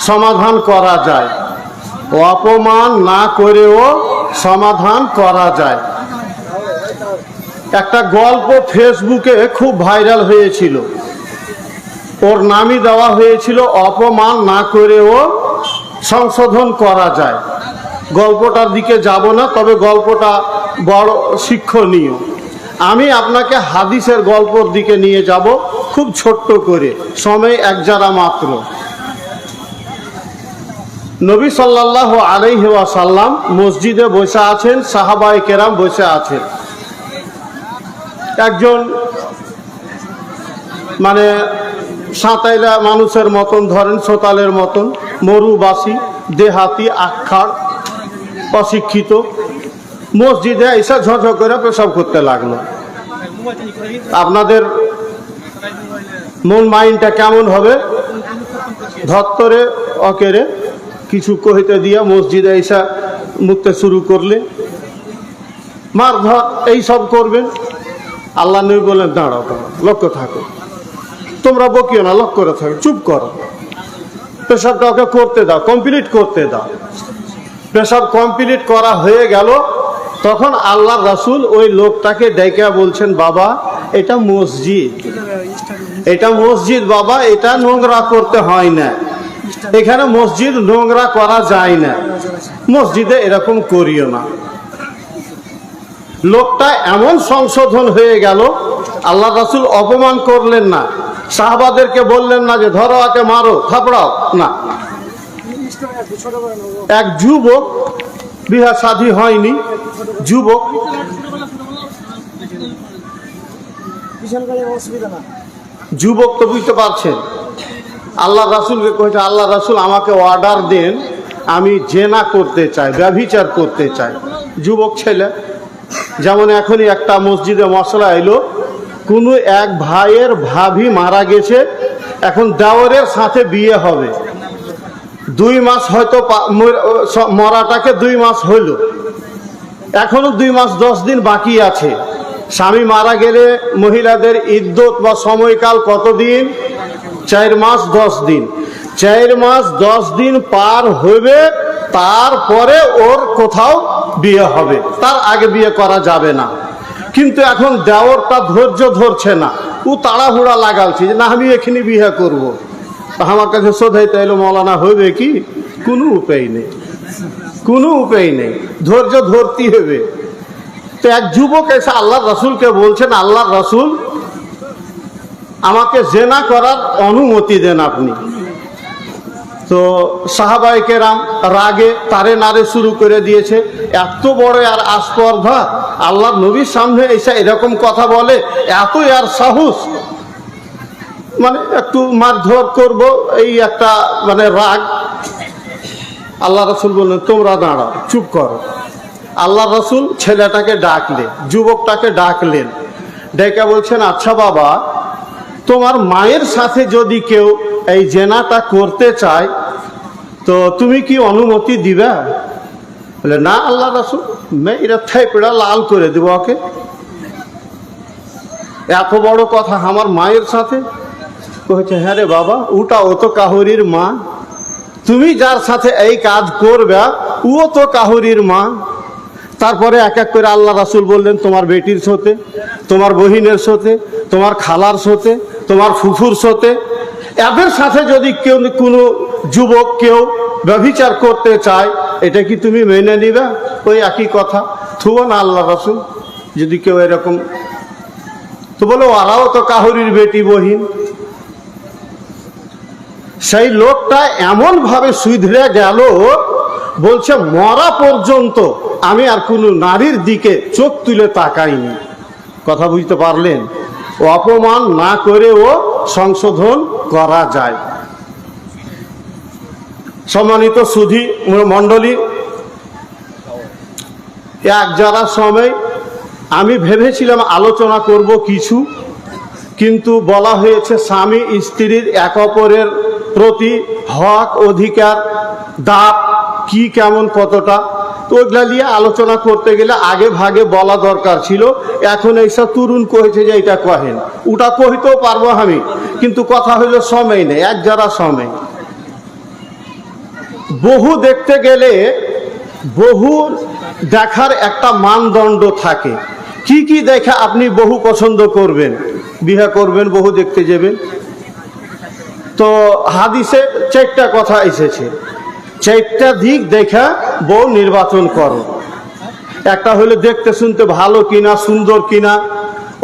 সমাধান করা যায়, অপমান না করেও সমাধান করা যায়। একটা গল্প ফেসবুকে খুব ভাইরাল হয়েছিল, ওর নামই দেওয়া হয়েছিল অপমান না করেও সংশোধন করা যায়। গল্পটার দিকে যাব না, তবে গল্পটা বড় শিক্ষণীয়। আমি আপনাকে হাদিসের গল্পর দিকে নিয়ে যাব খুব ছোট্ট করে, সময় এক জারা মাত্র। নবী সাল্লাল্লাহু আলাইহি ওয়াসাল্লাম মসজিদে বসে আছেন, সাহাবায়ে কেরাম বসে আছেন। একজন মানে সাঁতাইলা মানুষের মতন, ধরেন সোতালের মতন, মরুবাসী, দেহাতি, আখাড়, অশিক্ষিত, মসজিদে এসে ঝঝ করে পেশাব করতে লাগলো। আপনাদের মন মাইন্ডটা কেমন হবে? ধত্তরে অকেরে কিছু কহিতে দিয়া মসজিদে এসে মুখতে শুরু করলে, মার ধর এইসব করবেন। আল্লাহ নবী বলেন, দাঁড়াও, লক্ষ্য থাকো, তোমরা বকিও না, লক্ষ্য করে থাকো, চুপ করো, পেশাবটা ওকে করতে দাও, কমপ্লিট করতে দাও। পেশাব কমপ্লিট করা হয়ে গেল, তখন আল্লাহ রাসূল ওই লোকটাকে ডেকে বলছেন, বাবা এটা মসজিদ, এটা মসজিদ বাবা, এটা নোংরা করতে হয় না, এখানে মসজিদ নোংরা করা যায় না, মসজিদে এরকম করিও না। লোকটা এমন সংশোধন হয়ে গেল, আল্লাহ রাসূল অপমান করলেন না, সাহাবাদেরকে বললেন না যে ধরো আকে মারো থাপড়াও, না। এক যুবক, বিবাহ শাদী হয়নি, যুবক, যুবক তো বুঝতে পারছেন, আল্লাহ রাসূলকে কইছে, আল্লাহ রাসূল আমাকে অর্ডার দেন, আমি জেনা করতে চাই, ব্যভিচার করতে চাই। যুবক ছেলে, যেমন এখনই একটা মসজিদে মশলা এলো, কোনো এক ভাইয়ের ভাবি মারা গেছে, এখন দেওরের সাথে বিয়ে হবে, 2 মাস হয়তো মরাটাকে 2 মাস হইল, এখনো 2 মাস 10 দিন বাকি আছে। স্বামী মারা গেলে মহিলাদের ইদ্যত বা সময়কাল কতদিন? 4 মাস 10 দিন। 4 মাস 10 দিন পার হবে, তারপরে ওর কোথাও বিয়ে হবে, তার আগে বিয়ে করা যাবে না। কিন্তু এখন দেওরটা ধৈর্য ধরছে না, ও তাড়াহুড়া লাগালছে যে না আমি এখানে বিয়ে করব। আমার কাছে শোধাইতে এলো, মৌলানা হইবে কি? কোনো উপায় নেই, কোনো উপায় নেই, ধৈর্য ধরতে হবে। তো এক যুবক এসে আল্লাহ রাসূলকে বলছেন, আল্লাহ রাসূল আমাকে জেনা করার অনুমতি দেন আপনি। তো সাহাবায়ে কেরাম রাগে তারে নারে শুরু করে দিয়েছে, এত বড় আর আস্পর্ধা, আল্লাহ নবীর সামনে এসে এরকম কথা বলে, এত আর সাহস, মানে একটু মারধর করব এই একটা মানে রাগ। আল্লাহ রাসূল বললেন, তোমরা দাঁড়াও, চুপ করো। আল্লাহ রাসূল ছেলেটাকে ডাকলেন, যুবকটাকে ডাকলেন, ডেকে বলছেন, আচ্ছা বাবা, তোমার মায়ের সাথে যদি কেউ এই জেনাটা করতে চায় তো তুমি কি অনুমতি দিবা? বলে, না আল্লাহ রাসূল, মেয়েরা থাইপড়া লাল করে দেবো ওকে, এত বড় কথা আমার মায়ের সাথে। কইছে, হ্যাঁ রে বাবা, ওটা ও তো কাহুরির মা, তুমি যার সাথে এই কাজ করবে ও তো কাহুরির মা। তারপরে এক এক করে আল্লাহ রাসূল বললেন, তোমার বেটির সাথে, তোমার বহিনের সাথে, তোমার খালার সাথে, তোমার ফুফুর সাথে, এদের সাথে যদি কেউ কোনো যুবক কেউ ব্যভিচার করতে চায়, এটা কি তুমি মেনে নিবে? ওই একই কথা, থুবো না আল্লাহ রাসূল যদি কেউ এরকম। তো বলো, ওরাও তো কাহুরির বেটি বহিন। সেই লোকটা এমন ভাবে সুধরে গেল, বলছে মরা পর্যন্ত আমি আর কোনো নারীর দিকে চোখ তুলে তাকাইনি। কথা বুঝতে পারলেন? অপমান না করেও সংশোধন করা যায়। সম্মানিত সুধী মণ্ডলী, এক যারা সময় আমি ভেবেছিলাম আলোচনা করব কিছু, কিন্তু বলা হয়েছে স্বামী স্ত্রীর এক অপরের প্রতি হক অধিকার দাব কি কেমন কতটা, তো ওইগুলা নিয়ে আলোচনা করতে গেলে আগে ভাগে বলা দরকার ছিল। এখন এইসব তরুণ কহেছে যে এটা কহেন, ওটা কহিতেও পারবো আমি, কিন্তু কথা হইলো সময় নেই, এক যারা সময়। বহু দেখতে গেলে বহু দেখার একটা মানদণ্ড থাকে। কি কি দেখে আপনি বহু পছন্দ করবেন, বিয়ে করবেন, বহু দেখতে যাবেন? তো হাদিসে 4টা কথা এসেছে, 4টা দিক দেখা বউ নির্বাচন করো। একটা হলো দেখতে শুনতে ভালো কিনা, সুন্দর কিনা,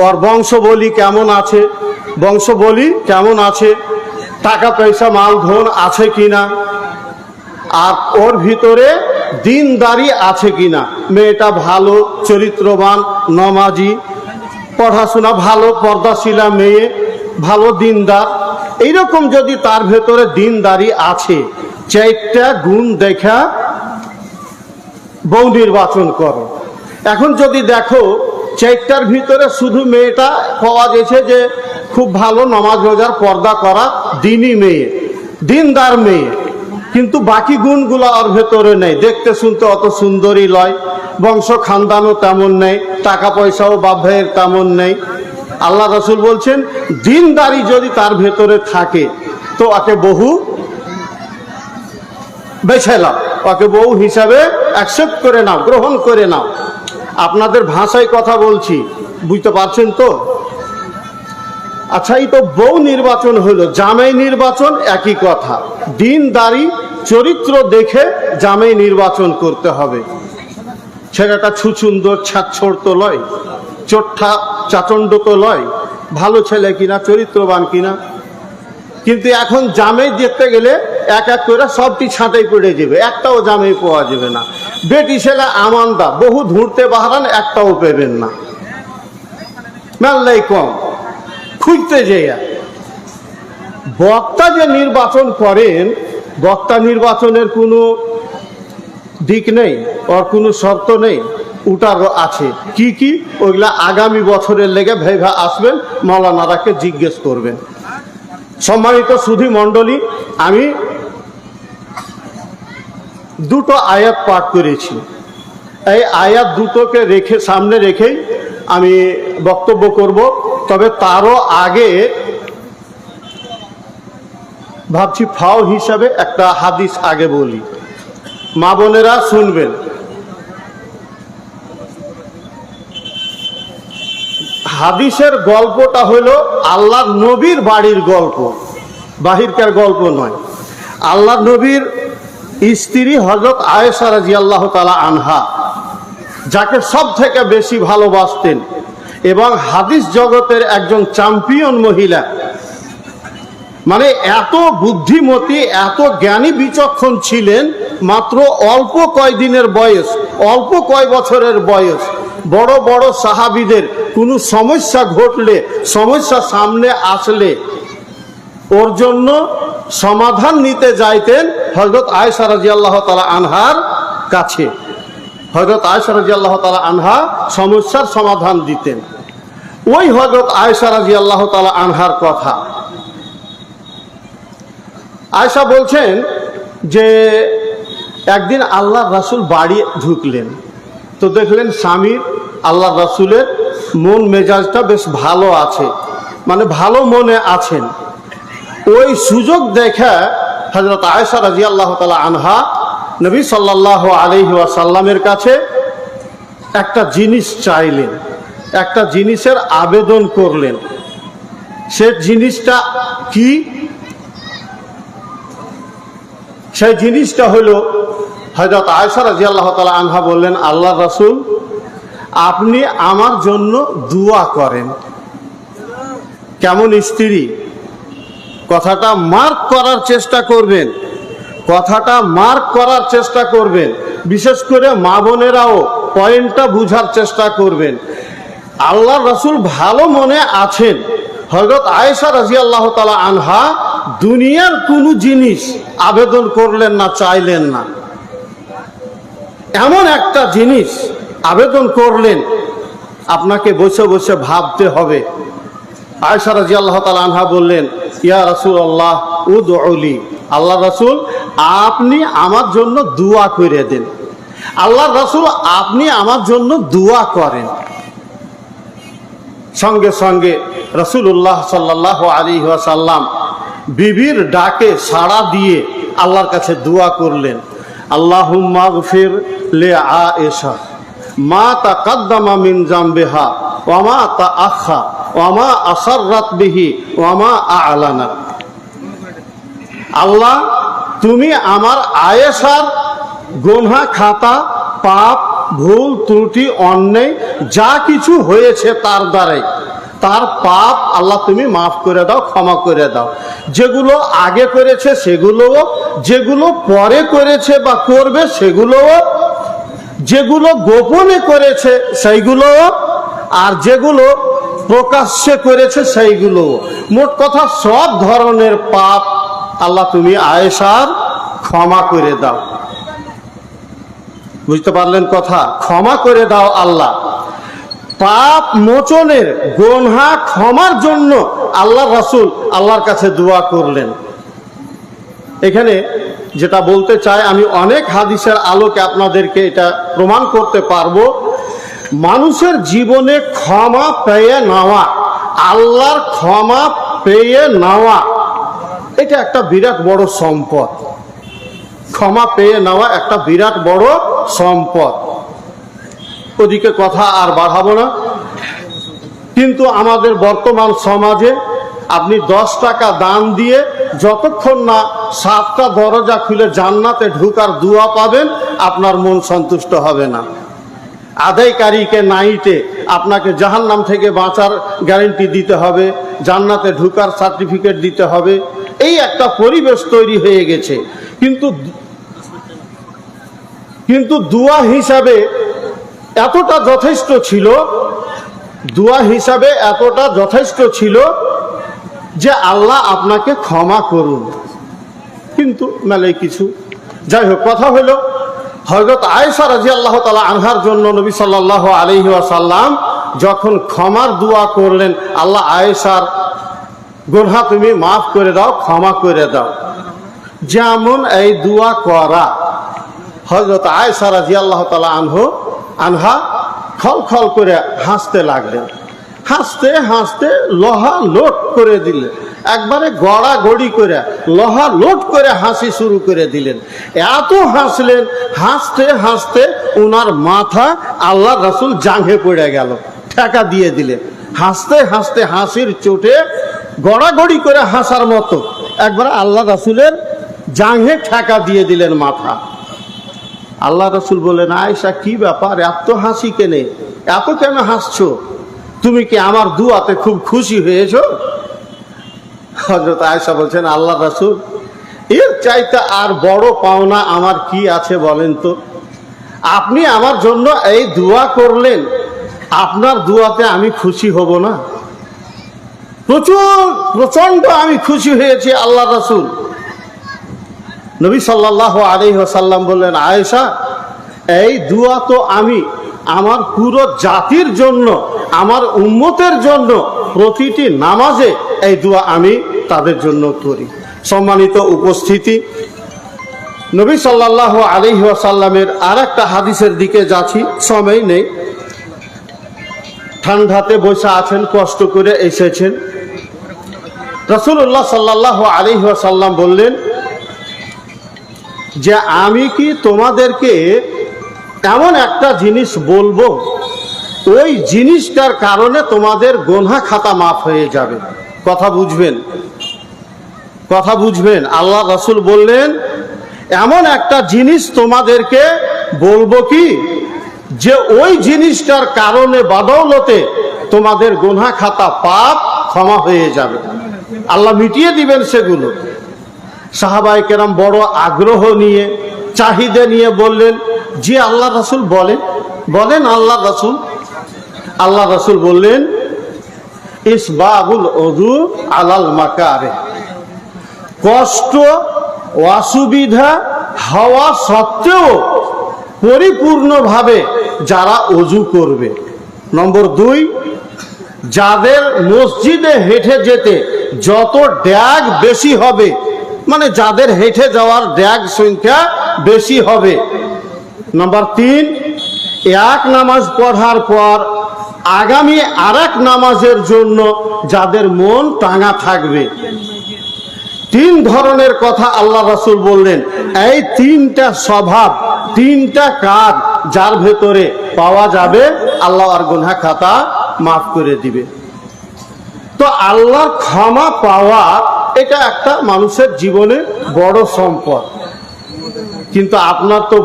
ওর বংশবলী কেমন আছে, টাকা পয়সা মাল ধন আছে কিনা, আর ওর ভিতরে দিনদারি আছে কিনা। মেয়েটা ভালো, চরিত্রবান, নমাজি, পড়াশোনা ভালো, পর্দাশীলা মেয়ে, ভালো দিনদার, এইরকম যদি তার ভেতরে দিনদারি আছে, 4টা গুণ দেখা বউ নির্বাচন করো। এখন যদি দেখো 4টার ভিতরে শুধু মেয়েটা পাওয়া গেছে যে খুব ভালো, নামাজ রোজার, পর্দা করা, দিনী মেয়ে, দিনদার মেয়ে, কিন্তু বাকি গুণগুলো ওর ভেতরে নেই, দেখতে শুনতে অত সুন্দরী লয়, বংশ খানদানও তেমন নেই, টাকা পয়সাও বাপ ভাইয়ের তেমন নেই। আল্লাহ রাসূল বলছেন দিনদারি যদি তার ভেতরে থাকে তো ওকে বহু বেছে নাও, ওকে বউ হিসাবে অ্যাকসেপ্ট করে নাও, গ্রহণ করে নাও। আপনাদের ভাষায় কথা বলছি, বুঝতে পারছেন তো? আচ্ছা, এই তো বউ নির্বাচন হলো, জামাই নির্বাচন একই কথা। দিনদারি চরিত্র দেখে জামাই নির্বাচন করতে হবে। ছেলেটা ছুচুন্দর ছাচ্ছর তো লয়, চোট্টা চাচণ্ড তো লয়, ভালো ছেলে কিনা, চরিত্রবান কিনা। কিন্তু এখন জামাই দেখতে গেলে এক এক করে সবটি ছাঁটাই পড়ে যাবে, একটাও জামাই পাওয়া যাবে না। বেটি ছেলে আমানদা, বহু ধুঁড়তে বাহারান, একটাও পেবেন না, মেললাই কম, খুঁজতে যেয়া। বক্তা যে নির্বাচন করেন, বক্তা নির্বাচনের কোনো দিক নেই, ওর কোনো শর্ত নেই, ওটার আছে। কি কি ওইগুলা আগামী বছরের লেগে ভেবে আসবেন, মৌলানারাকে জিজ্ঞেস করবেন। সম্মানিত সুধী মণ্ডলী, আমি 2টো আয়াত পাঠ করেছি। এই আয়াত দুটোকে সামনে রেখেই আমি বক্তব্য করব। তবে তারও আগে ভাবছি ফাও হিসাবে একটা হাদিস আগে বলি, মা বোনেরা শুনবেন। হাদিসের গল্পটা হলো আল্লাহর নবীর বাড়ির গল্প, বাহিরকার গল্প নয়। আল্লাহর নবীর স্ত্রী হযরত আয়েশা রাদিয়াল্লাহু তাআলা আনহা, যাকে সব থেকে বেশি ভালোবাসতেন এবং হাদিস জগতের একজন চ্যাম্পিয়ন মহিলা, মানে এত বুদ্ধিমতী, এত জ্ঞানী বিচক্ষণ ছিলেন। মাত্র অল্প কয়দিনের বয়স, অল্প কয় বছরের বয়স, বড় বড় সাহাবীদের কোনো সমস্যা ঘটলে, সমস্যা সামনে আসলে ওর জন্য সমাধান নিতে যাইতেন হযরত আয়েশা রাদিয়াল্লাহু তাআলা আনহার কাছে। হযরত আয়েশা রাদিয়াল্লাহু তাআলা আনহা সমস্যার সমাধান দিতেন। ওই হযরত আয়েশা রাদিয়াল্লাহু তাআলা আনহার কথা আয়েশা বলছেন যে একদিন আল্লাহ রাসূল বাড়ি ঢুকলেন, তো দেখলেন স্বামীর, আল্লাহ রাসূলের মন মেজাজটা বেশ ভালো আছে, মানে ভালো মনে আছেন। ওই সুযোগ দেখে হযরত আয়েশা রাদিয়াল্লাহু তাআলা আনহা নবী সাল্লাল্লাহু আলাইহি ওয়াসাল্লামের কাছে একটা জিনিস চাইলেন, একটা জিনিসের আবেদন করলেন। সে জিনিসটা কি? সেই জিনিসটা হলো, হযরত আয়েশা রাদিয়াল্লাহু তাআলা আনহা বললেন, আল্লাহর রাসূল, আপনি আমার জন্য দোয়া করেন। কেমন স্ত্রী! কথাটা মার্ক করার চেষ্টা করবেন, কথাটা মার্ক করার চেষ্টা করবেন। বিশেষ করে মা বোনেরাও পয়েন্টটা বুঝার চেষ্টা করবেন। আল্লাহর রাসূল ভালো মনে আছেন। হযরত আয়েশা রাদিয়াল্লাহু তাআলা আনহা দুনিয়ার কোনো জিনিস আবেদন করলেন না, চাইলেন না, এমন একটা জিনিস আবেদন করলেন, আপনাকে বসে বসে ভাবতে হবে। আয়েশা রাদিয়াল্লাহু তাআলা আনহা বললেন, ইয়া রাসূলুল্লাহ উদউলি, আল্লাহ রাসূল আপনি আমার জন্য দোয়া করে দেন। আল্লাহ রাসূল আপনি আমার জন্য দোয়া করেন। সঙ্গে সঙ্গে রাসূলুল্লাহ সাল্লাল্লাহু আলাইহি ওয়াসাল্লাম বিবির ডাকে সাড়া দিয়ে আল্লাহর কাছে দোয়া করলেন, আল্লাহুম্মা গফির লি আয়েশা মা তাকাদ্দামা মিন জামবিহা ওয়া মা তাআখা ওয়া মা আসাররাত বিহি ওয়া মা আ'লানা। আল্লাহ, তুমি আমার আয়েশার গুনাহ খাতা, পাপ, ভুল ত্রুটি, অন্যায় যা কিছু হয়েছে তার দ্বারাই, তার পাপ আল্লাহ তুমি মাফ করে দাও, ক্ষমা করে দাও। যেগুলো আগে করেছে সেগুলোও, যেগুলো পরে করেছে বা করবে সেগুলোও, যেগুলো গোপনে করেছে সেইগুলোও, আর যেগুলো প্রকাশ্যে করেছে সেইগুলোও। মোট কথা সব ধরনের পাপ আল্লাহ তুমি আয়েশার ক্ষমা করে দাও। বুঝতে পারলেন কথা? ক্ষমা করে দাও আল্লাহ। পাপ মোচনের, গুনাহ ক্ষমার জন্য আল্লাহ রাসূল আল্লাহর কাছে দোয়া করলেন। এখানে যেটা বলতে চাই, আমি অনেক হাদিসের আলোকে আপনাদেরকে এটা প্রমাণ করতে পারবো, মানুষের জীবনে ক্ষমা পেয়ে নেওয়া, আল্লাহর ক্ষমা পেয়ে নেওয়া, এটা একটা বিরাট বড় সম্পদ। ক্ষমা পেয়ে নেওয়া একটা বিরাট বড় সম্পদ। ওদিকে কথা আর বাড়াবো না। কিন্তু আমাদের বর্তমান সমাজে আপনি 10 টাকা দান দিয়ে যতক্ষণ না 7টা দরজা খুলে জান্নাতে ঢুকার দোয়া পাবেন, আপনার মন সন্তুষ্ট হবে না। আদায়কারীকে নাইটে আপনাকে জাহান্নাম থেকে বাঁচার গ্যারান্টি দিতে হবে, জান্নাতে ঢুকার সার্টিফিকেট দিতে হবে, এই একটা পরিবেশ তৈরি হয়ে গেছে। কিন্তু দোয়া হিসাবে এতটা যথেষ্ট ছিল, দোয়া হিসাবে এতটা যথেষ্ট ছিল যে আল্লাহ আপনাকে ক্ষমা করুন। কিন্তু মেলে কিছু, যাই হোক, কথা হলো হযরত আয়েশা রাদিয়াল্লাহু তাআলা আনহার জন্য নবী সাল্লাল্লাহু আলাইহি ওয়াসাল্লাম যখন ক্ষমার দোয়া করলেন, আল্লাহ আয়েশার গুনাহ তুমি মাফ করে দাও, ক্ষমা করে দাও, যেমন এই দোয়া করা, হযরত আয়েশা রাদিয়াল্লাহু তাআলা আনহা খলখল করে হাসতে লাগলেন। হাসতে হাসতে লোহা লোট করে দিলেন, একবারে গড়াগড়ি করে লোহা লোট করে হাসি শুরু করে দিলেন। এত হাসলেন, হাসতে হাসতে ওনার মাথা আল্লাহ রাসূল জাঙ্ঘে পড়ে গেল, ঠেকা দিয়ে দিলেন। হাসতে হাসতে হাসির চোটে গড়াগড়ি করে হাসার মতো একবার আল্লাহ রাসূলের জাঙ্ঘে ঠেকা দিয়ে দিলেন মাথা। আল্লাহ রাসূল বলেন, আয়েশা কি ব্যাপার, এত হাসি কেনে, এত কেন হাসছো? তুমি কি আমার দুয়াতে খুব খুশি হয়েছ? হযরত আয়েশা বলছেন, আল্লাহ রাসূল, এর চাইতে আর বড় পাওনা আমার কি আছে বলেন তো? আপনি আমার জন্য এই দোয়া করলেন, আপনার দোয়াতে আমি খুশি হব না? প্রচন্ড আমি খুশি হয়েছি আল্লাহ রাসূল। নবী সাল্লাল্লাহু আলাইহি ওয়াসাল্লাম বললেন, আয়েশা, এই দোয়া তো আমি আমার পুরো জাতির জন্য, আমার উম্মতের জন্য প্রতিটি নামাজে এই দোয়া আমি তাদের জন্য করি। সম্মানিত উপস্থিতি, নবী সাল্লাল্লাহু আলাইহি ওয়াসাল্লামের আরেকটা হাদিসের দিকে যাচ্ছি, সময় নেই। ঠান্ডাতে বসে আছেন, কষ্ট করে এসেছেন। রাসূলুল্লাহ সাল্লাল্লাহু আলাইহি ওয়াসাল্লাম বললেন যে আমি কি তোমাদেরকে এমন একটা জিনিস বলবো, ওই জিনিসটার কারণে তোমাদের গুনাহ খাতা মাফ হয়ে যাবে? কথা বুঝবেন, কথা বুঝবেন। আল্লাহ রাসূল বললেন, এমন একটা জিনিস তোমাদেরকে বলবো কি, যে ওই জিনিসটার কারণে বাদৌলতে তোমাদের গুনাহ খাতা, পাপ ক্ষমা হয়ে যাবে, আল্লাহ মিটিয়ে দিবেন সেগুলো। সাহাবায়ে কেরাম বড় আগ্রহ নিয়ে, চাহিদা নিয়ে বললেন, জি আল্লাহ রাসূল, বলেন আল্লাহ রাসূল। আল্লাহ রাসূল বললেন, ইসবাগুল ওযু আলাল মাকারে, কষ্ট অসুবিধা হওয়া সত্ত্বেও পরিপূর্ণভাবে যারা ওযু করবে। নম্বর 2, যাদের মসজিদে হেঁটে যেতে যত ড্যাগ বেশি হবে, মানে যাদের হেঁটে যাওয়ার ড্যাগ সংখ্যা বেশি হবে। নম্বর 3, এক নামাজ পড়ার পর আগামী আরেক নামাজের জন্য যাদের মন টাঙা থাকবে। তিন ধরনের কথা আল্লাহ রাসূল বললেন। এই তিনটা স্বভাব, তিনটা কাজ যার ভেতরে পাওয়া যাবে, আল্লাহ আর গুনাহ খাতা মাফ করে দিবে। তো আল্লাহর ক্ষমা পাওয়া এটা একটা মানুষের জীবনে বড় সম্পদ। কিন্তু আপনার তো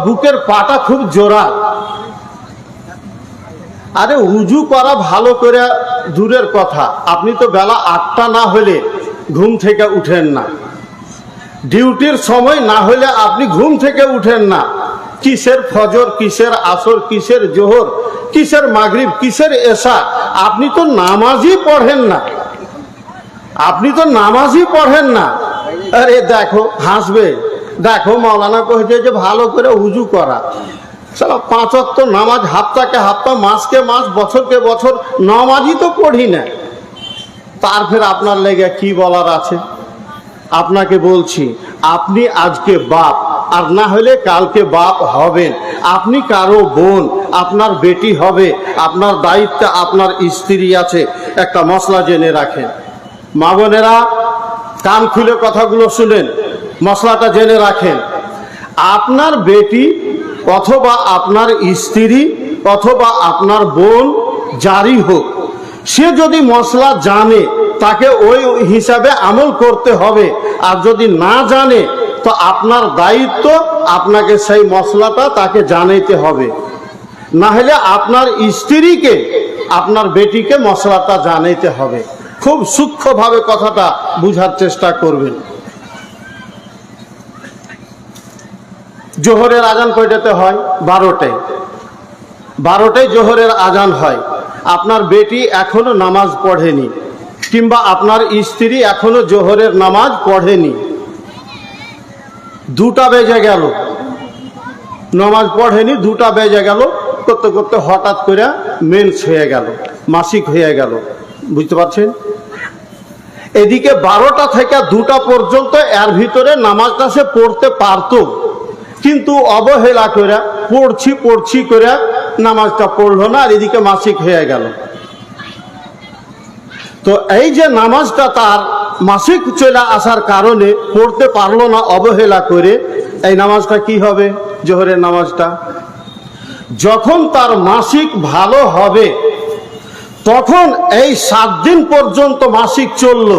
বুকের পাটা খুব জোরা। আরে উজু করা ভালো করে দূরের কথা, আপনি তো বেলা 8টা না হলে ঘুম থেকে উঠেন না, ডিউটির সময় না হলে আপনি ঘুম থেকে উঠেন না। কিসের ফজর, কিসের আসর, কিসের জোহর, কিসের মাগরিব, কিসের এশা, আপনি তো নামাজই পড়েন না, আরে দেখো হাসবে, দেখো মাওলানা কহেছে যে ভালো করে উজু করা। সারা 5 ওয়াক্ত নামাজ হাফতাকে হাফতা, মাসকে মাস, বছরকে বছর নামাজই তো পড়ি না। তার ফের আপনার লেগে কি বলার আছে? আপনাকে বলছি, আপনি আজকে বাপ, আর না হলে কালকে বাপ হবেন। আপনি কারো বোন, আপনার বেটি হবে, আপনার দায়িত্বে আপনার স্ত্রী আছে। একটা মশলা জেনে রাখেন, মা বোনেরা কান খুলে কথাগুলো শুনেন, মশলাটা জেনে রাখেন। আপনার বেটি অথবা আপনার স্ত্রী অথবা আপনার বোন যারই হোক, সে যদি মশলা জানে তাকে ওই হিসাবে আমল করতে হবে। আর যদি না জানে তো আপনার দায়িত্ব, আপনাকে সেই মশলাটা তাকে জানাইতে হবে। না হলে আপনার স্ত্রীকে, আপনার বেটিকে মশলাটা জানাইতে হবে। খুব সূক্ষ্মভাবে কথাটা বুঝার চেষ্টা করবেন। জোহরের আজান কয়টাতে হয়? 12টায় জোহরের আজান হয়। আপনার বেটি এখনো নামাজ পড়েনি, কিংবা আপনার স্ত্রী এখনো জোহরের নামাজ পড়েনি, 2টা বেজে গেল, নামাজ পড়েনি, 2টা বেজে গেল, করতে করতে হঠাৎ করে মেন্স হয়ে গেল, মাসিক হয়ে গেল। বুঝতে পারছেন? এদিকে 12টা থেকে 2টা পর্যন্ত এর ভিতরে নামাজটা সে পড়তে পারত, কিন্তু অবহেলা করে পড়ছি করে নামাজটা পড়লো না, আর এদিকে মাসিক হয়ে গেল। তো এই যে নামাজটা তার মাসিক চলে আসার কারণে পড়তে পারলো না, অবহেলা করে, এই নামাজটা কি হবে? জোহরের নামাজটা যখন তার মাসিক ভালো হবে, তখন এই 7 দিন পর্যন্ত মাসিক চলল,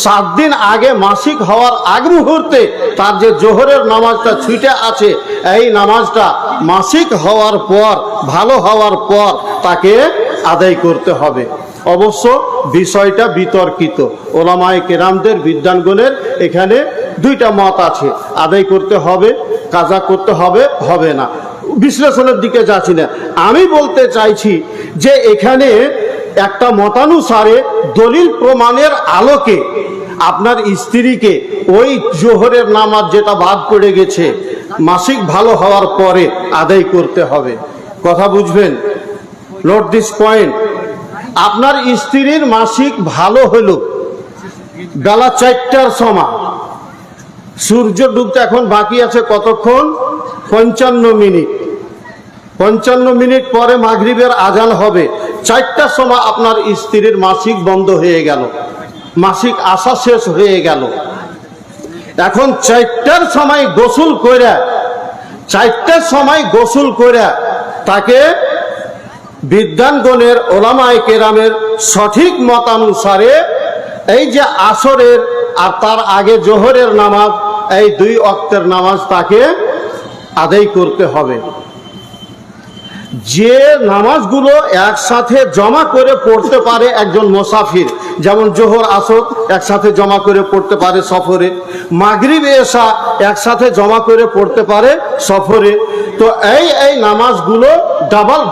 7 দিন আগে মাসিক হওয়ার আগ মুহূর্তে তার যে জোহরের নামাজটা ছুটে আছে, এই নামাজটা মাসিক হওয়ার পর, ভালো হওয়ার পর তাকে আদায় করতে হবে। অবশ্য বিষয়টা বিতর্কিত, ওলামায়ে কেরামদের, বিদ্বানগণের এখানে 2টা মত আছে, আদায় করতে হবে, কাজা করতে হবে, হবে না। বিশ্লেষণের দিকে যাচ্ছি না, আমি বলতে চাইছি যে এখানে একটা মতানুসারে দলিল প্রমাণের আলোকে আপনার স্ত্রীকে ওই জোহরের নামাজ যেটা বাদ পড়ে গেছে, মাসিক ভালো হওয়ার পরে আদায় করতে হবে। কথা বুঝবেন? Note this point. আপনার স্ত্রীর মাসিক ভালো হলো বেলা 4টার সময়, সূর্য ডুবতে এখন বাকি আছে কতক্ষণ? 55 মিনিট। 55 মিনিট পরে মাগরিবের আজান হবে। 4টার সময় আপনার স্ত্রীর মাসিক বন্ধ হয়ে গেল, মাসিক আসা শেষ হয়ে গেল। এখন 4টার সময় গোসল করে, 4টার সময় গোসল করে তাকে বিদ্বানগণের, ওলামায়ে কেরামের সঠিক মতানুসারে এই যে আসরের আর তার আগে জোহরের নামাজ, এই 2 ওয়াক্তের নামাজ তাকে আদায় করতে হবে। যে নামাজগুলো একসাথে জমা করে পড়তে পারে একজন মুসাফির, যেমন জোহর আসর একসাথে জমা করে পড়তে পারে সফরে, মাগরিব এশা একসাথে জমা করে পড়তে পারে সফরে। তো এই নামাজগুলো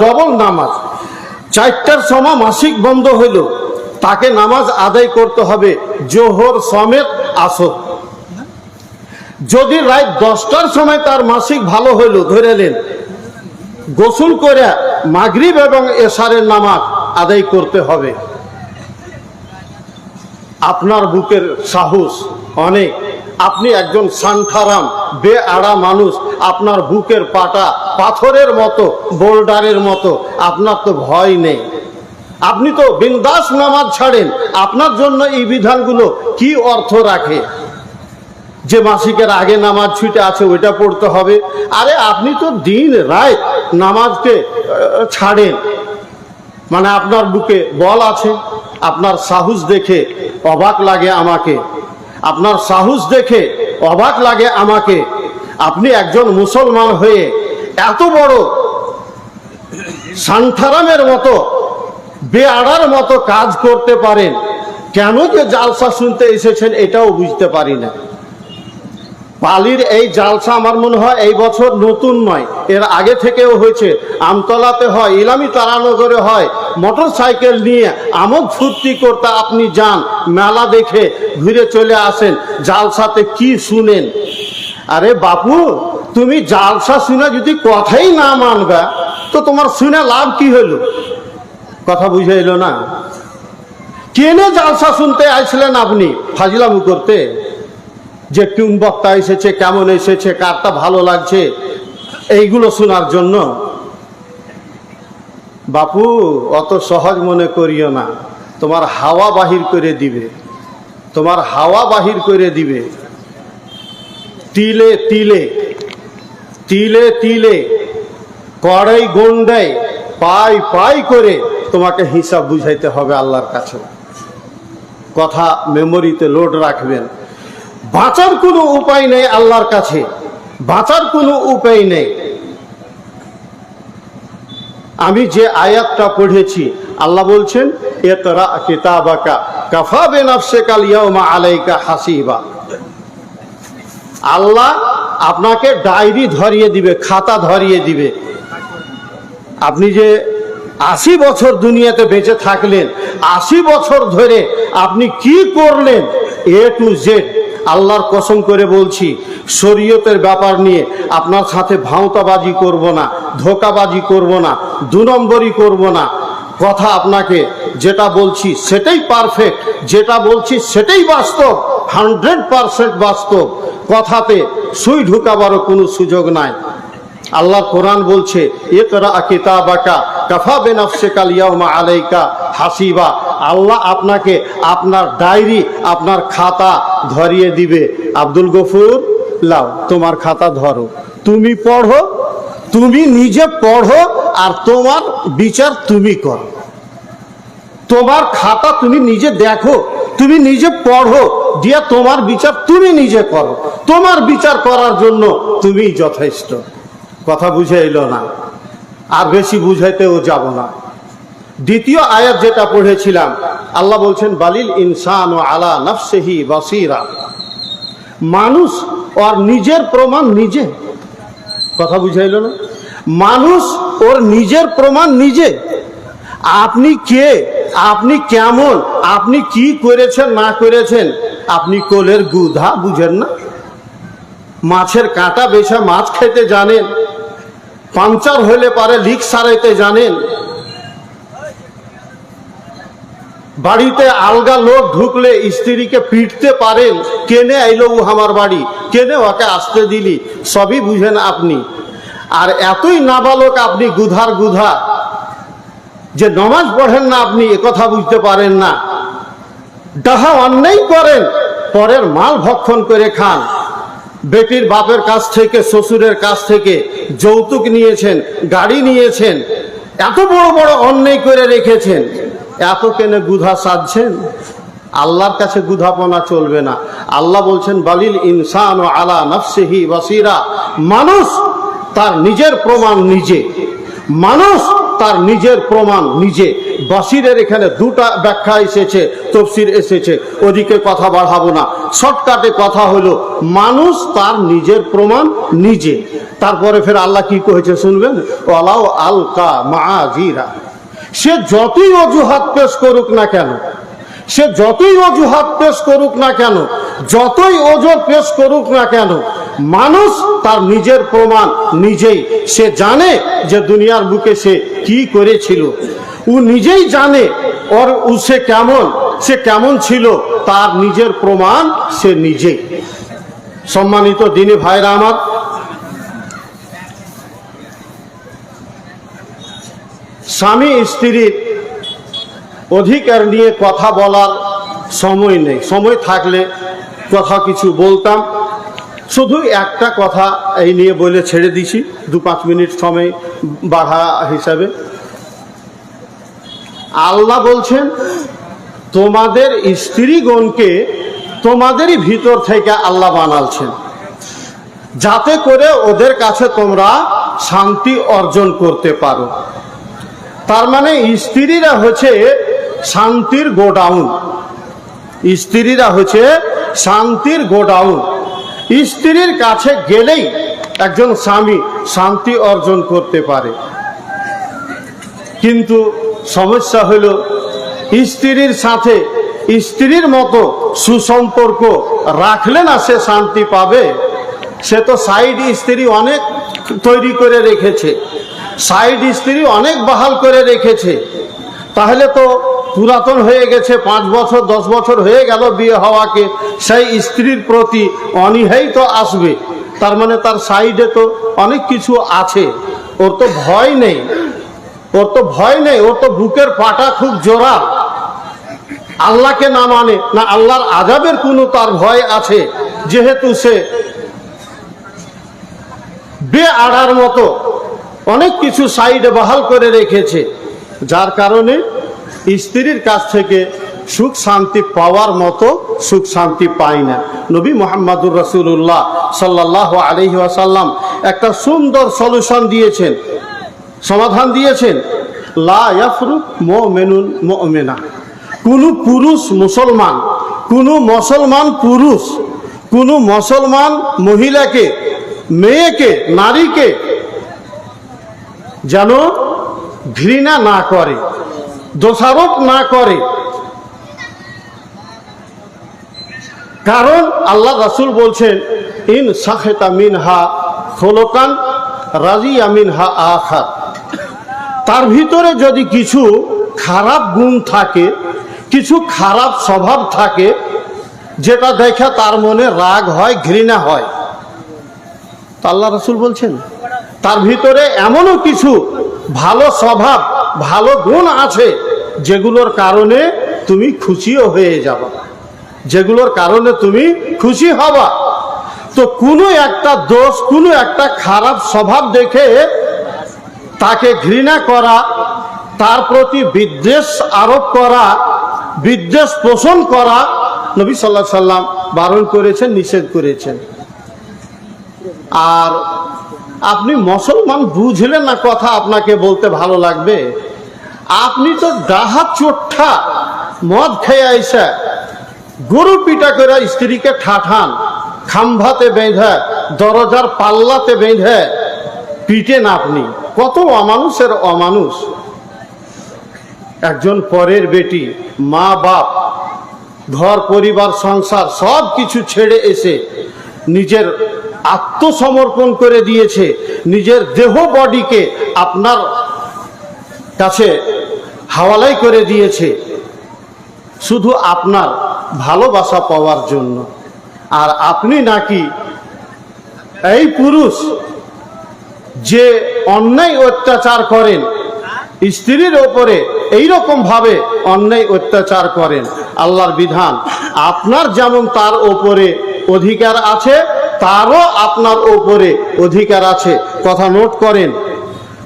ডবল নামাজ। 4টার সময় মাসিক বন্ধ হইল, তাকে নামাজ আদায় করতে হবে জোহর সমেত আসর। যদি রাত 10টার সময় তার মাসিক ভালো হইল, ধরে নেন, গোসল করে মাগরিব এবং এশারের নামাজ আদায় করতে হবে। আপনার বুকের সাহস অনেক, আপনি একজন সান্থারাম বেআড়া মানুষ, আপনার বুকের পাটা পাথরের মতো, বোল্ডারের মতো, আপনার তো ভয় নেই। আপনি তো বিন্দাস নামাজ ছাড়েন, আপনার জন্য এই বিধানগুলো কি অর্থ রাখে? যে মাসিকের আগে নামাজ ছুটে আছে ওইটা পড়তে হবে। আরে আপনি তো দিন রাত নামাজকে ছাড়েন, মানে আপনার বুকে বল আছে। আপনার সাহস দেখে অবাক লাগে আমাকে, আপনার সাহস দেখে অবাক লাগে আমাকে। আপনি একজন মুসলমান হয়ে এত বড় সান্থারামের মতো বেআড়ার মতো কাজ করতে পারেন। কেন যে জালসা শুনতে এসেছেন এটাও বুঝতে পারি না। পালির এই জালসা আমার মনে হয় এই বছর নতুন নয়, এর আগে থেকেও হয়েছে। আমতলাতে হয়, ইলামি তারানগরে হয়। মোটর সাইকেল নিয়ে আমোদ ফুর্তি করতে আপনি যান, মেলা দেখে ঘুরে চলে আসেন, জালসাতে কি শুনেন? আরে বাপু, তুমি জালসা শুনে যদি কথাই না মানবে তো তোমার শুনে লাভ কি হলো? কথা বুঝে এলো না? কেনে জালসা শুনতে আসলেন আপনি? ফাজিলামু করতে? যে কোন বক্তা এসেছে, কেমন এসেছে, কারটা ভালো লাগছে, এইগুলো শোনার জন্য? বাপু, অত সহজ মনে করিও না। তোমার হাওয়া বাহির করে দিবে, তোমার হাওয়া বাহির করে দিবে। তিলে তিলে তিলে তিলে কড়াই গন্ডাই পাই পাই করে তোমাকে হিসাব বুঝাইতে হবে আল্লাহর কাছে। কথা মেমোরিতে লোড রাখবেন। বাঁচার কোনো উপায় নেই আল্লাহর কাছে, বাঁচার কোনো উপায় নেই। আমি যে আয়াতটা পড়েছি, আল্লাহ বলছেন ইকরা কিতাবাকা কাফা বিনাফসিকাল ইয়াউমা আলাইকা হাসিবা। আল্লাহ আপনাকে ডায়েরি ধরিয়ে দিবে, খাতা ধরিয়ে দিবে। আপনি যে 80 বছর দুনিয়াতে বেঁচে থাকলেন, 80 বছর ধরে আপনি কি করলেন এ টু জেড, আল্লাহর কসম করে বলছি, শরীয়তের ব্যাপার নিয়ে আপনার সাথে ভাঁওতাবাজি করব না, ধোকাবাজি করব না, দু নম্বরই করব না। কথা আপনাকে যেটা বলছি সেটাই পারফেক্ট, যেটা বলছি সেটাই বাস্তব, 100% বাস্তব। কথাতে সুই ঢুকাবারও কোনো সুযোগ নাই। আল্লাহ কোরআন বলছে ইকরা কিতাবাকা কাফা বিনাফসিকাল ইয়াউমা আলাইকা হাসিবা। আল্লাহ আপনাকে আপনার ডায়েরি, আপনার খাতা ধরিয়ে দিবে। আব্দুল গফুর, লাও তোমার খাতা ধরো, তুমি পড়ো, তুমি নিজে পড়ো, আর তোমার বিচার তুমি করো। তোমার খাতা তুমি নিজে দেখো, তুমি নিজে পড়ো, দিয়া তোমার বিচার তুমি নিজে করো। তোমার বিচার করার জন্য তুমি যথেষ্ট। কথা বুঝে এলো না? আর বেশি বুঝাইতেও যাব না। দ্বিতীয় আয়াত যেটা পড়েছিলাম, আল্লাহ বলছেন বালিল ইনসানু আলা নাফসিহি বাসীরা। মানুষ ওর নিজের প্রমাণ নিজে। কথা বুঝে এলো না? মানুষ ওর নিজের প্রমাণ নিজে। আপনি কে, আপনি কেমন, আপনি কি করেছেন না করেছেন, আপনি কোলের গুধা বুঝেন না? মাছের কাঁটা বেছে মাছ খেতে জানেন, পাংচার হলে পারে লিক সারাইতে জানেন, বাড়িতে আলগা লোক ঢুকলে স্ত্রীকে পিটতে পারেন, কেনে আইলো ও আমার বাড়ি, কেনে ওকে আসতে দিলি, সবই বুঝেন আপনি। আর এতই নাবালক আপনি, গুধার গুধা, যে নমাজ পড়েন না আপনি, একথা বুঝতে পারেন না। ডাহা অন্যায় করেন, পরের মাল ভক্ষণ করে খান। বেটির বাপের কাছ থেকে, শ্বশুরের কাছ থেকে যৌতুক নিয়েছেন, গাড়ি নিয়েছেন, এত বড় বড় অন্যায় করে রেখেছেন, এত কেন গুধা সাজছেন? আল্লাহর কাছে গুধাপনা চলবে না। আল্লাহ বলছেন বালিল ইনসান আলা নাফসিহি বাসীরা। মানুষ তার নিজের প্রমাণ নিজে, মানুষ তার নিজের প্রমাণ নিজে। বাসিরের এখানে দুটা ব্যাখ্যা এসেছে, তফসির এসেছে, ওদিকে কথা বাড়াবো না। শর্টকাটে কথা হলো মানুষ তার নিজের প্রমাণ নিজে। তারপরে ফের আল্লাহ কি করেছে শুনবেন, ওয়ালাউ আলকা মাআজিরা। সে যতই অজুহাত পেশ করুক না কেন, সে যতই অজুহাত পেশ করুক না কেন, যতই ওজোর পেশ করুক না কেন, মানুষ তার নিজের প্রমাণ নিজেই। সে জানে যে দুনিয়ার বুকে সে কি করেছিল, ও নিজেই জানে ওর সে কেমন ছিল, তার নিজের প্রমাণ সে নিজেই। সম্মানিত দিনী ভাইরা আমার, স্বামী স্ত্রীর অধিকার নিয়ে কথা বলার সময় নেই। সময় থাকলে কথা কিছু বলতাম, শুধু একটা কথা এই নিয়ে বলে ছেড়ে দিছি, 2-5 মিনিট সময় বাড়া হিসাবে। আল্লাহ বলছেন তোমাদের স্ত্রীগণকে তোমাদেরই ভিতর থেকে আল্লাহ বানালছেন, যাতে করে ওদের কাছে তোমরা শান্তি অর্জন করতে পারো। তার মানে স্ত্রীরা হচ্ছে শান্তির গোডাউন, স্ত্রীরা হচ্ছে শান্তির গোডাউন। স্ত্রীর কাছে গেলেই একজন স্বামী শান্তি অর্জন করতে পারে। কিন্তু সমস্যা হলো স্ত্রীর সাথে স্ত্রীর মতো সুসম্পর্ক রাখলে না সে শান্তি পাবে। সে তো সাইড স্ত্রী অনেক তৈরি করে রেখেছে, সাইড স্ত্রী অনেক বহাল করে রেখেছে। তাহলে তো পুরাতন হয়ে গেছে, 5 বছর 10 বছর হয়ে গেল বিয়ে হওয়াকে, সেই স্ত্রীর প্রতি অনীহাই তো আসবে। তার মানে তার সাইডে তো অনেক কিছু আছে, ওর তো ভয় নেই, ওর তো ভয় নেই, ওর তো বুকের পাটা খুব জোরা। আল্লাহকে না মানে না, আল্লাহর আযাবের কোনো তার ভয় আছে, যেহেতু সে বেআড়ার মতো অনেক কিছু সাইডে বহাল করে রেখেছে, যার কারণে স্ত্রীর কাছ থেকে সুখ শান্তি পাওয়ার মতো সুখ শান্তি পায় না। নবী মুহাম্মদুর রাসূলুল্লাহ সাল্লাল্লাহু আলাইহি ওয়াসাল্লাম একটা সুন্দর সলিউশন দিয়েছেন, সমাধান দিয়েছেন। লা ইয়াফরুক মুমিনুন মুমিনা, কোনো পুরুষ মুসলমান, কোনো মুসলমান পুরুষ, কোনো মুসলমান মহিলাকে, মেয়েকে, নারীকে যেন ঘৃণা না করে, দোষারোপ না করে। কারণ আল্লাহ রাসূল বলছেন ইন সাখিতা মিনহা খুলুকান রাজিয়া মিনহা আখার, তার ভিতরে যদি কিছু খারাপ গুণ থাকে, কিছু খারাপ স্বভাব থাকে, যেটা দেখে তার মনে রাগ হয়, ঘৃণা হয়, তা আল্লাহ রাসূল বলছেন তার ভিতরে এমনও কিছু ভালো স্বভাব, ভালো গুণ আছে যেগুলোর কারণে তুমি খুশিও হয়ে যাবা, যেগুলোর কারণে তুমি খুশি হবা। তো কোনো একটা দোষ, কোনো একটা খারাপ স্বভাব দেখে তাকে ঘৃণা করা, তার প্রতি বিদ্বেষ আরোপ করা, বিদ্বেষ পোষণ করা নবী সাল্লাল্লাহু আলাইহি সাল্লাম বারণ করেছেন, নিষেধ করেছেন। আর আপনি মুসলমান বুঝলেন না, কথা আপনাকে বলতে ভালো লাগবে। আপনি তো ডাহা চোট্টা মদ খেয়ে আইসা গরু পিটা করে স্ত্রীকে ঠাঠান, খাম্ভাতে বেঁধে, দরজার পাল্লাতে বেঁধে পিটেন। আপনি কত অমানুষের অমানুষ। একজন পরের বেটি, মা বাপ, ঘর পরিবার সংসার সব কিছু ছেড়ে এসে নিজের আত্মসমর্পণ করে দিয়েছে, নিজের দেহ বডিকে আপনার কাছে হাওয়ালাই করে দিয়েছে শুধু আপনার ভালোবাসা পাওয়ার জন্য। আর আপনি নাকি এই পুরুষ যে অন্যায় অত্যাচার করেন, স্ত্রীর ওপরে এইরকম ভাবে অন্যায় অত্যাচার করেন, আল্লাহর বিধান আপনার যেমন তার ওপরে অধিকার আছে, তারও আপনার ওপরে অধিকার আছে। কথা নোট করেন,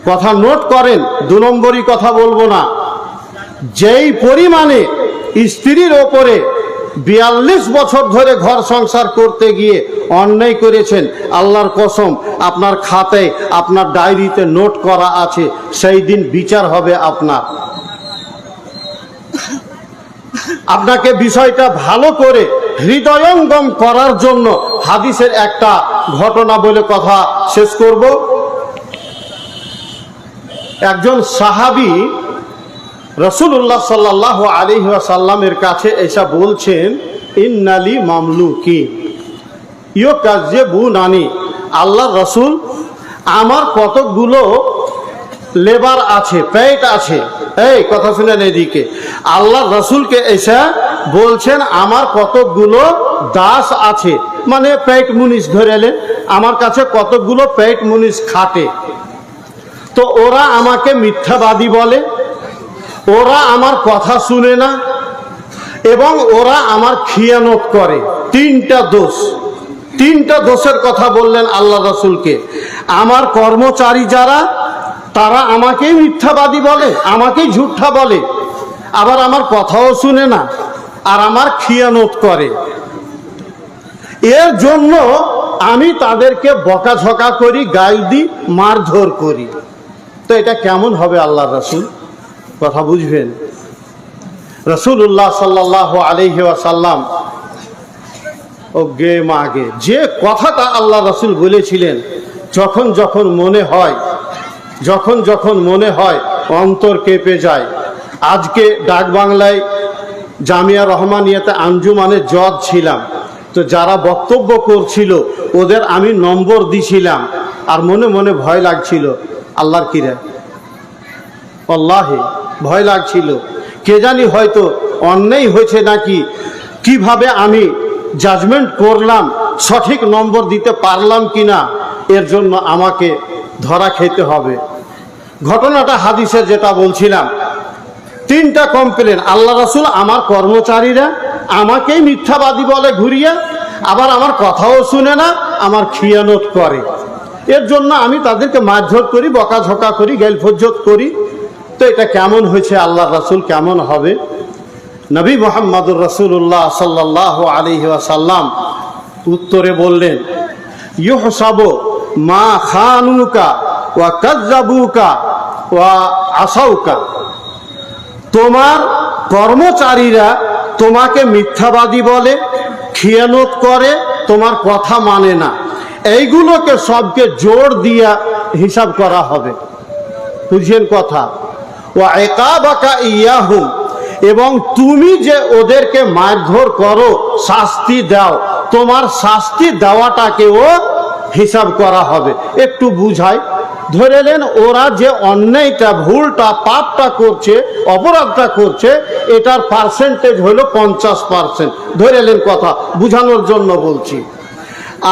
কথা নোট করেন। 2 নম্বরই কথা বলবো না। যেই পরিমাণে স্ত্রীর ওপরে 42 বছর ধরে ঘর সংসার করতে গিয়ে অন্যায় করেছেন, আল্লাহর কসম আপনার খাতায়, আপনার ডায়েরিতে নোট করা আছে, সেই দিন বিচার হবে আপনার। আপনাকে বিষয়টা ভালো করে হৃদয়ঙ্গম করার জন্য হাদিসের একটা ঘটনা বলে কথা শেষ করব। একজন সাহাবী রাসূলুল্লাহ সাল্লাল্লাহু আলাইহি ওয়াসাল্লামের কাছে এসে বলছেন, ইন্নালি মামলুকি ইউকাযিবুনানি, আল্লাহর রাসূল আমার কতগুলো লেবার আছে, পেট আছে। এই কথা শুনেন এদিকে, আল্লাহর রাসূলকে এসে বলছেন আমার কতগুলো দাস আছে, মানে পেট মুনিশ ধরেলেন, আমার কাছে কতগুলো পেট মুনিশ খাটে। তো ওরা আমাকে মিথ্যাবাদী বলে, ওরা আমার কথা শুনে না এবং ওরা আমার খিয়ানত করে। তিনটা দোষের কথা বললেন আল্লাহ রাসূলকে। আমার কর্মচারী যারা, তারা আমাকেই মিথ্যাবাদী বলে, আমাকেই ঝুঠা বলে, আবার আমার কথাও শুনে না, আর আমার খিয়ানত করে। এর জন্য আমি তাদেরকে বকাঝকা করি, গাল দিই, মারধর করি। তো এটা কেমন হবে আল্লাহ রাসূল? কথা বুঝবেন। রাসূলুল্লাহ সাল্লাল্লাহু আলাইহি ওয়াসাল্লাম মাগে যে কথাটা আল্লাহ রাসূল বলেছিলেন, যখন যখন মনে হয় অন্তর কেঁপে যায়। আজকে ডাক বাংলায় জামিয়া রহমানিয়াতে আঞ্জুমানের জজ ছিলাম, তো যারা বক্তব্য করছিল ওদের আমি নম্বর দিছিলাম, আর মনে মনে ভয় লাগছিল। আল্লাহর কিরা, আল্লাহে ভয় লাগছিল, কে জানি হয়তো অন্যায় হয়েছে নাকি, কিভাবে আমি জাজমেন্ট করলাম, সঠিক নম্বর দিতে পারলাম কিনা, এর জন্য আমাকে ধরা খেতে হবে। ঘটনাটা হাদিসের যেটা বলছিলাম, 3টা কমপ্লেন। আল্লাহ রাসূল আমার কর্মচারীরা আমাকেই মিথ্যাবাদী বলে ঘুরিয়ে, আবার আমার কথাও শুনে না, আমার খিয়ানত করে। এর জন্য আমি তাদেরকে মারধর করি, বকাঝকা করি, গাইলফজ্জত করি। তো এটা কেমন হয়েছে আল্লাহ রাসূল, কেমন হবে? নবী মুহাম্মদুর রাসূলুল্লাহ সাল্লাল্লাহু আলাইহি ওয়াসাল্লাম উত্তরে বললেন, ইউহসাবু মা খানুকা ওয়া কাযযাবুকা ওয়া আসাউকা। তোমার কর্মচারীরা তোমাকে মিথ্যাবাদী বলে, খিয়ানত করে, তোমার কথা মানে না, এইগুলোকে সবকে জোর দিয়া হিসাব করা হবে। বুঝছেন কথা? ওয়া ইকাবাকা ইয়াহুম, এবং তুমি যে ওদেরকে মারধর করো, শাস্তি দাও, তোমার শাস্তি দেওয়াটাকেও হিসাব করা হবে। একটু বুঝাই, ধরে নেন ওরা যে অন্যায়টা, ভুলটা, পাপটা করছে, অপরাধটা করছে, এটার পার্সেন্টেজ হলো 50%। ধরে নেন, কথা বুঝানোর জন্য বলছি।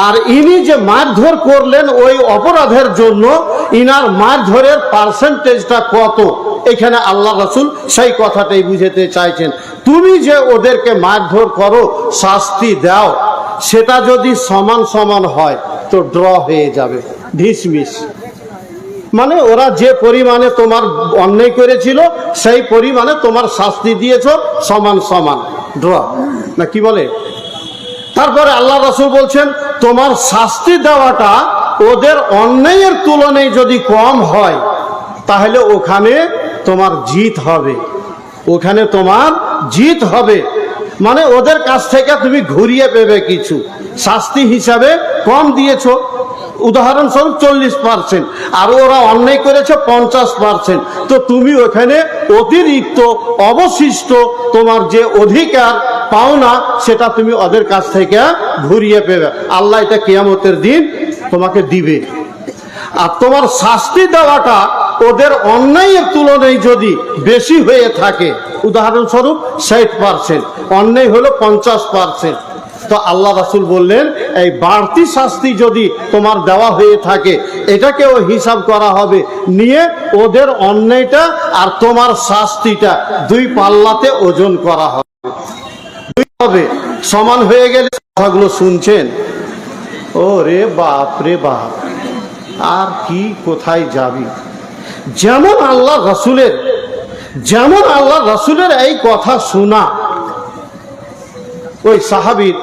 আর ইনি যে মারধর করলেন ওই অপরাধের জন্য, ইনার মারধরের পার্সেন্টেজটা কত, এখানে আল্লাহ রাসূল সেই কথাটাই বুঝাতে চাইছেন। তুমি যে ওদেরকে মারধর করো, শাস্তি দাও, সেটা যদি সমান সমান হয় তো ড্র হয়ে যাবে, ঢিসমিস। মানে ওরা যে পরিমাণে তোমার অন্যায় করেছিল সেই পরিমাণে তোমার শাস্তি দিয়েছ, সমান সমান, ড্র না কি বলে? তারপরে আল্লাহ রাসূল বলছেন, তোমার শাস্তি দেওয়াটা ওদের অন্যায়ের তুলনায় যদি কম হয়, তাহলে ওখানে তোমার জিত হবে, ওখানে তোমার জিত হবে। মানে ওদের কাছ থেকে তুমি ঘুরিয়ে পেবে কিছু, শাস্তি হিসাবে কম দিয়েছ, উদাহরণস্বরূপ 40%, আর ওরা অন্যায় করেছে 50%। তো তুমি ওখানে অতিরিক্ত অবশিষ্ট তোমার যে অধিকার পাওনা, সেটা তুমি ওদের কাছ থেকে ঘুরিয়ে পেবে। আল্লাহ এটা কিয়ামতের দিন তোমাকে দিবে। আর তোমার শাস্তি দেওয়াটা ওদের অন্যায়ের তুলনায় যদি বেশি হয়ে থাকে, উদাহরণস্বরূপ 60%, অন্যায় হলো 50%, তো আল্লাহ রাসূল বললেন এই বাড়তি শাস্তি যদি তোমার দেওয়া হয়ে থাকে, এটাকেও হিসাব করা হবে, নিয়ে ওদের অন্যায়টা আর তোমার শাস্তিটা দুই পাল্লাতে ওজন করা হবে। সমান হয়ে গেলে, কথাগুলো শুনছেন? ও রে বাপ রে বাপ, আর কি কোথায় যাবি? যেমন আল্লাহ রাসূলের এই কথা শোনা, ওই সাহাবীর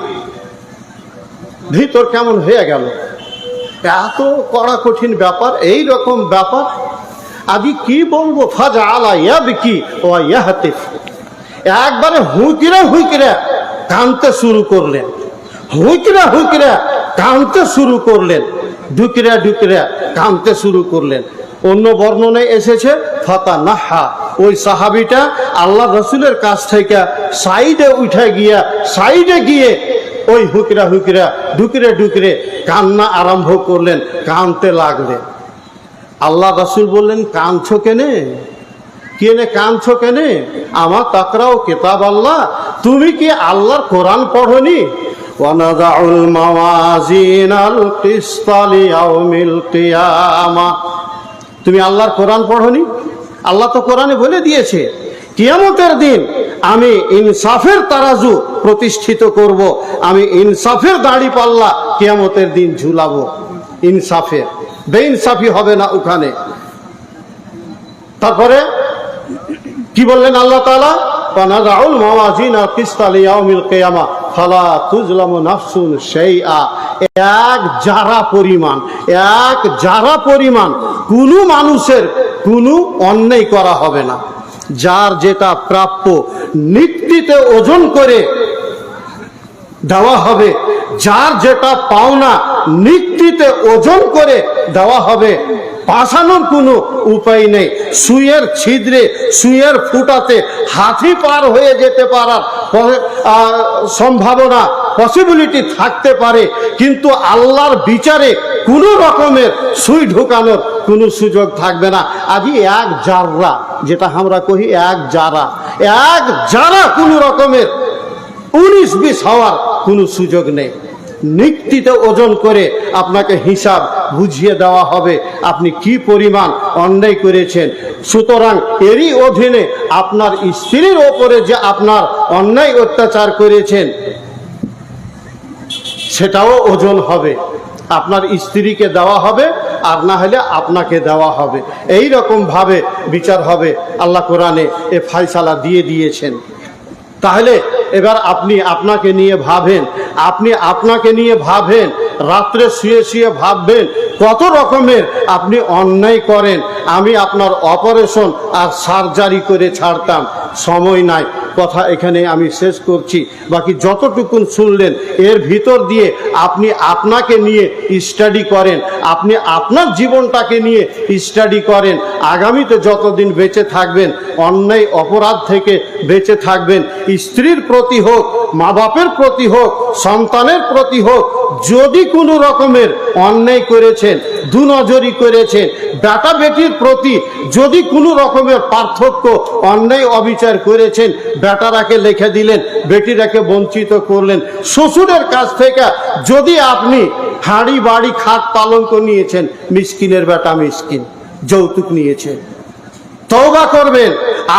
ভিতর কেমন হয়ে গেল। এত কড়া কঠিন ব্যাপার, এই রকম ব্যাপার, আদি কি বলবো? ফাজআলা ইয়াবকি ওয়া ইয়াহতিফ, একবারে হুঁকড়ে কাঁদতে শুরু করলেন, হুঁকড়ে কাঁদতে শুরু করলেন, ঢুকরে কাঁদতে শুরু করলেন। অন্য বর্ণনায় এসেছে ফাতানাহা, ওই সাহাবীটা আল্লাহ রাসূলের কাছ থেকে সাইডে গিয়ে ওই হুকরা ঢুকরে কান্না আরম্ভ করলেন, কাঁদতে লাগলেন। আল্লাহ রাসূল বললেন, কাঁদছো কেনে? কাঁদছো কেনে? আমা তাকরাও কিতাব আল্লাহ, তুমি কি আল্লাহর কোরআন পড়নি? ওয়ানাদাউল মাওয়াজিনাল কিসতা লিয়াউমিল কিয়ামা, তুমি আল্লাহর কোরআন পড়নি? আল্লাহ তো কোরআনে বলে দিয়েছে কিয়ামতের দিন আমি ইনসাফের তারাজু প্রতিষ্ঠিত করব, আমি ইনসাফের দাঁড়িপাল্লা কিয়ামতের দিন ঝুলাবো, ইনসাফের, বেইনসাফি হবে না ওখানে। তারপরে কি বললেন আল্লাহ তাআলা? ওয়ানাযাউল মাওয়াজিনা কিসতা লিয়াউমিল কিয়ামা ফালা তুজলামু নাফসুন শাইআ। এক জারা পরিমাণ কোনো মানুষের কোনো অন্যায় করা হবে না। যার যেটা প্রাপ্য নিক্তিতে ওজন করে দেওয়া হবে, যার যেটা পাওনা নিক্তিতে ওজন করে দেওয়া হবে, পাশানোর কোনো উপায় নেই। সুইয়ের ছিদ্রে, সুইয়ের ফুটাতে হাতি পার হয়ে যেতে পারার সম্ভাবনা, পসিবিলিটি থাকতে পারে, কিন্তু আল্লাহর বিচারে কোনো রকমের সুই ঢোকানোর কোনো সুযোগ থাকবে না। আজই এক জাররা, যেটা আমরা কহি এক জারা কোনো রকমের 19-20 হওয়ার কোনো সুযোগ নেই। নিক্তিতে ওজন করে আপনাকে হিসাব বুঝিয়ে দেওয়া হবে আপনি কি পরিমাণ অন্যায় করেছেন। সুতরাং এরই অধীনে আপনার স্ত্রীর ওপরে যে আপনার অন্যায় অত্যাচার করেছেন সেটাও ওজন হবে, আপনার স্ত্রীকে দেওয়া হবে, আর না হলে আপনাকে দেওয়া হবে। এই রকম ভাবে বিচার হবে। আল্লাহ কোরআনে এ ফয়সালা দিয়ে দিয়েছেন। তাহলে এবার আপনি আপনাকে নিয়ে ভাবেন, রাত্রে শুয়ে ভাববেন কত রকমের আপনি অন্যায় করেন। আমি আপনার অপারেশন আর সার্জারি করে ছাড়তাম, সময় নাই, কথা এখানে আমি শেষ করছি। বাকি যতটুকুন শুনলেন এর ভিতর দিয়ে আপনি আপনাকে নিয়ে স্টাডি করেন, আপনি আপনার জীবনটাকে নিয়ে স্টাডি করেন। আগামীতে যতদিন বেঁচে থাকবেন অন্যায় অপরাধ থেকে বেঁচে থাকবেন। স্ত্রীর প্রতি হোক, মা বাপের প্রতি হোক, সন্তানের প্রতি হোক, যদি কোনো রকমের অন্যায় করেছেন, দুনজরি করেছেন, বেটা বেটির প্রতি যদি কোনো রকমের পার্থক্য, অন্যায় অবিচার করেছেন, বেটারাকে লিখে দিলেন, বেটিরাকে বঞ্চিত করলেন, শ্বশুরের কাছ থেকে যদি আপনি হাঁড়ি বাড়ি খাট পালঙ্ক নিয়েছেন, মিসকিনের বেটা মিসকিন, যৌতুক নিয়েছেন, তওবা করবেন,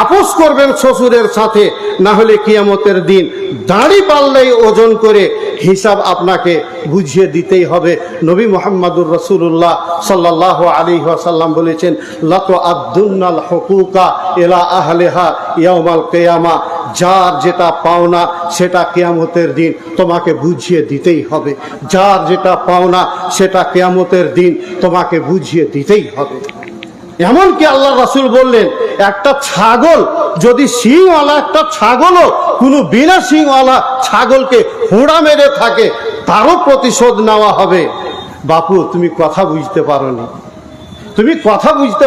আপোস করবেন শ্বশুরের সাথে, না হলে কিয়ামতের দিন দাড়ি পাল্লাই ওজন করে হিসাব আপনাকে বুঝিয়ে দিতেই হবে। নবী মুহাম্মদুর রাসূলুল্লাহ সাল্লাল্লাহু আলাইহি ওয়াসাল্লাম বলেছেন, লাতু আদুন্নাল হুকুকা ইলা আহলিহা ইয়াউমাল কিয়ামা। যার যেটা পাওনা সেটা কিয়ামতের দিন তোমাকে বুঝিয়ে দিতেই হবে। যার যেটা পাওনা সেটা কিয়ামতের দিন তোমাকে বুঝিয়ে দিতেই হবে। এমনকি আল্লাহ রাসূল বললেন, একটা ছাগল যদি শিংওয়ালা একটা ছাগলও কোনো বিনা শিংওয়ালা ছাগলকে হুঁড়া মেরে থাকে, তারও প্রতিশোধ নেওয়া হবে। বাপু, তুমি কথা বুঝতে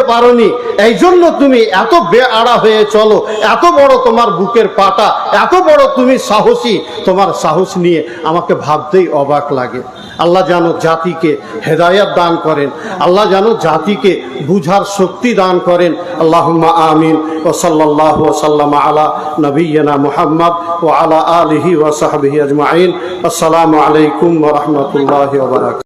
পারোনি, এই জন্য তুমি এত বেআড়া হয়ে চলো, এত বড় তোমার বুকের পাটা, এত বড় তুমি সাহসী, তোমার সাহস নিয়ে আমাকে ভাবতেই অবাক লাগে। আল্লাহ যেন জাতিকে হেদায়েত দান করেন, আল্লাহ যেন জাতিকে বুঝার শক্তি দান করেন। আল্লাহুম্মা আমিন। ওয়া সাল্লাল্লাহু ওয়া সাল্লামা আলা নবিয়্যিনা মুহাম্মদ ওয়া আলা আলিহি ওয়া সাহবিহি আজমাইন। আসসালামু আলাইকুম ওয়া রাহমাতুল্লাহি ওয়া বারাকাতুহু।